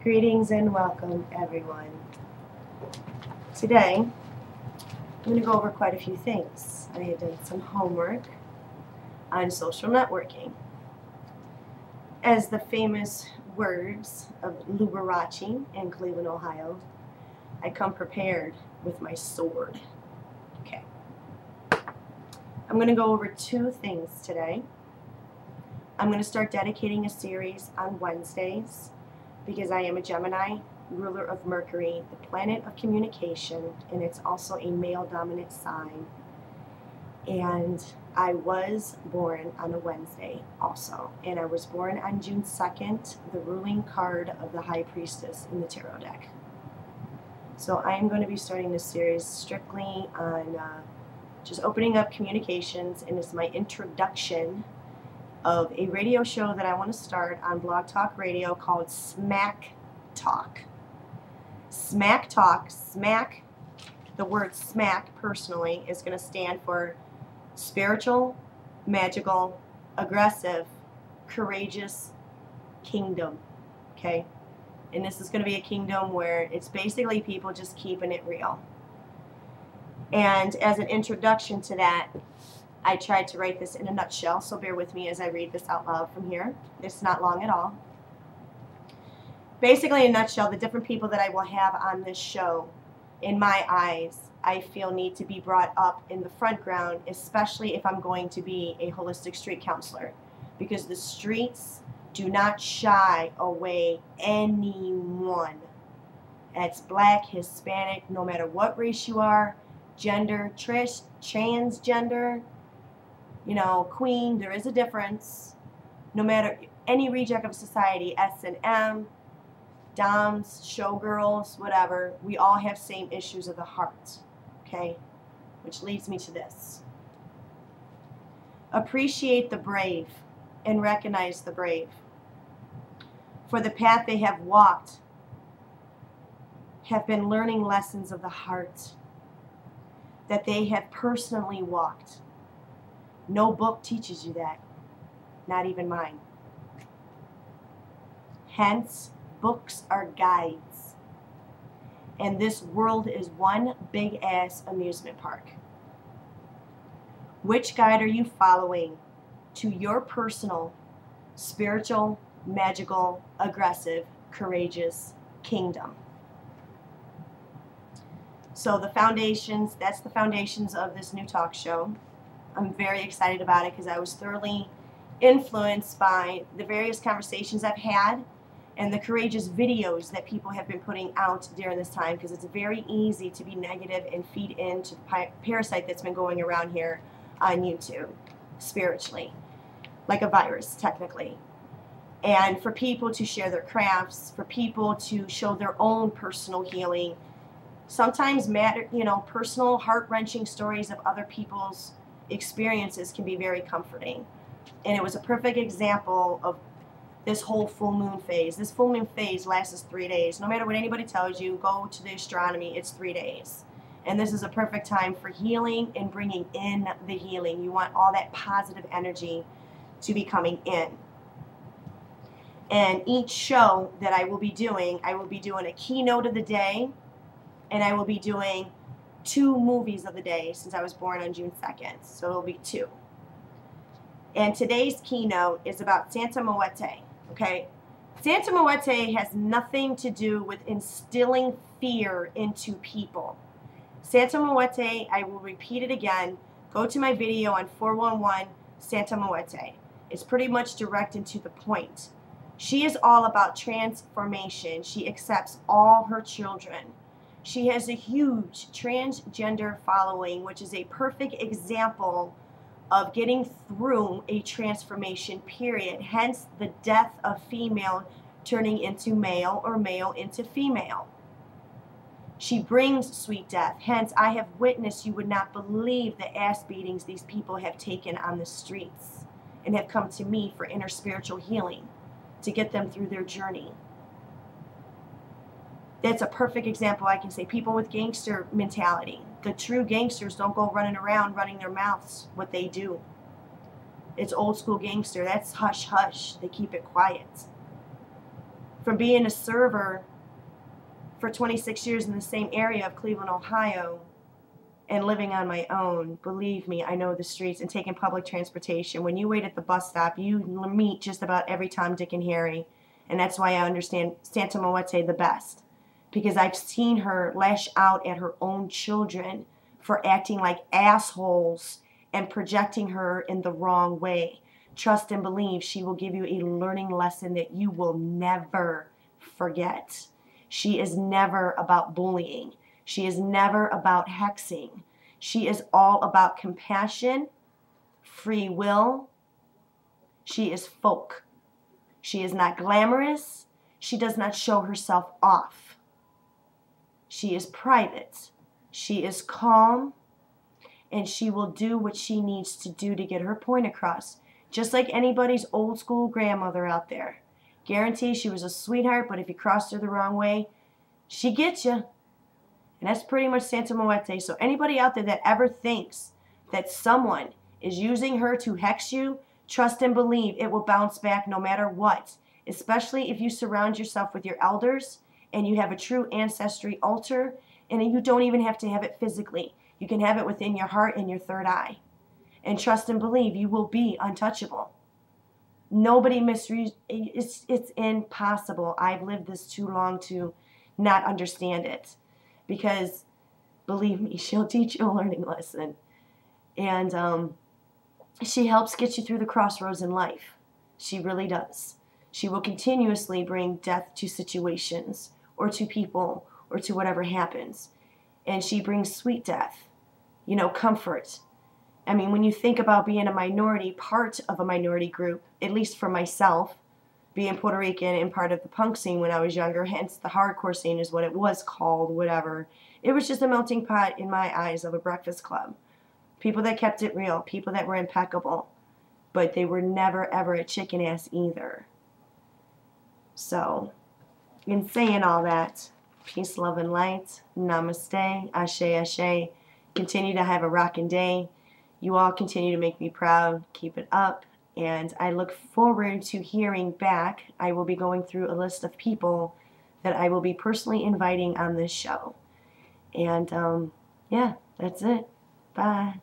Greetings and welcome, everyone. Today, I'm going to go over quite a few things. I had done some homework on social networking. As the famous words of Liberace in Cleveland, Ohio, I come prepared with my sword. Okay. I'm going to go over two things today. I'm going to start dedicating a series on Wednesdays, because I am a Gemini, ruler of Mercury, the planet of communication, and it's also a male-dominant sign. And I was born on a Wednesday also, and I was born on June 2nd, the ruling card of the High Priestess in the Tarot deck. So I am going to be starting this series strictly on just opening up communications, and it's my introduction of a radio show that I want to start on Blog Talk Radio called S.M.A.C.K Talk. S.M.A.C Talk, S.M.A.C, the word S.M.A.C personally is going to stand for spiritual, magical, aggressive, courageous kingdom. Okay? And this is going to be a kingdom where it's basically people just keeping it real. And as an introduction to that, I tried to write this in a nutshell, so bear with me as I read this out loud from here. It's not long at all. Basically, in a nutshell, the different people that I will have on this show, in my eyes, I feel need to be brought up in the front ground, especially if I'm going to be a holistic street counselor, because the streets do not shy away anyone. That's black, Hispanic, no matter what race you are, gender, transgender, you know, queen, there is a difference. No matter any reject of society, S&M, doms, showgirls, whatever, we all have same issues of the heart. Okay? Which leads me to this. Appreciate the brave and recognize the brave. For the path they have walked have been learning lessons of the heart that they have personally walked. No book teaches you that, not even mine. Hence, books are guides. And this world is one big-ass amusement park. Which guide are you following to your personal, spiritual, magical, aggressive, courageous kingdom? So the foundations, that's the foundations of this new talk show. I'm very excited about it because I was thoroughly influenced by the various conversations I've had and the courageous videos that people have been putting out during this time, because it's very easy to be negative and feed into the parasite that's been going around here on YouTube, spiritually, like a virus, technically. And for people to share their crafts, for people to show their own personal healing, sometimes personal heart-wrenching stories of other people's experiences can be very comforting. And it was a perfect example of this whole full moon phase. This full moon phase lasts 3 days. No matter what anybody tells you, go to the astronomy, it's 3 days. And this is a perfect time for healing and bringing in the healing. You want all that positive energy to be coming in. And each show that I will be doing a keynote of the day, and I will be doing 2 movies of the day, since I was born on June 2nd. So it'll be 2. And today's keynote is about S.M.A.C.K. Okay? S.M.A.C.K has nothing to do with instilling fear into people. S.M.A.C.K, I will repeat it again. Go to my video on 411 S.M.A.C.K. It's pretty much direct and to the point. She is all about transformation. She accepts all her children. She has a huge transgender following, which is a perfect example of getting through a transformation period. Hence the death of female turning into male, or male into female. She brings sweet death. Hence, I have witnessed, you would not believe the ass beatings these people have taken on the streets, and have come to me for inner spiritual healing to get them through their journey. That's a perfect example. I can say people with gangster mentality. The true gangsters don't go running around running their mouths what they do. It's old school gangster. That's hush hush. They keep it quiet. From being a server for 26 years in the same area of Cleveland, Ohio, and living on my own, believe me, I know the streets, and taking public transportation. When you wait at the bus stop, you meet just about every Tom, Dick, and Harry. And that's why I understand S.M.A.C.K the best. Because I've seen her lash out at her own children for acting like assholes and projecting her in the wrong way. Trust and believe she will give you a learning lesson that you will never forget. She is never about bullying. She is never about hexing. She is all about compassion, free will. She is folk. She is not glamorous. She does not show herself off. She is private. She is calm. And she will do what she needs to do to get her point across. Just like anybody's old school grandmother out there. Guarantee she was a sweetheart, but if you crossed her the wrong way, she gets you. And that's pretty much S.M.A.C.K. So anybody out there that ever thinks that someone is using her to hex you, trust and believe it will bounce back no matter what. Especially if you surround yourself with your elders and you have a true ancestry altar, and you don't even have to have it physically. You can have it within your heart and your third eye. And trust and believe you will be untouchable. Nobody it's impossible. I've lived this too long to not understand it. Because, believe me, she'll teach you a learning lesson. And she helps get you through the crossroads in life. She really does. She will continuously bring death to situations, or to people, or to whatever happens. And she brings sweet death. You know, comfort. I mean, when you think about being a minority, part of a minority group, at least for myself, being Puerto Rican and part of the punk scene when I was younger, hence the hardcore scene is what it was called, whatever. It was just a melting pot in my eyes of a breakfast club. People that kept it real, people that were impeccable, but they were never ever a chicken ass either. So, in saying all that, peace, love, and light, namaste, ashe, ashe, continue to have a rockin' day. You all continue to make me proud, keep it up. And I look forward to hearing back. I will be going through a list of people that I will be personally inviting on this show. And yeah, that's it. Bye.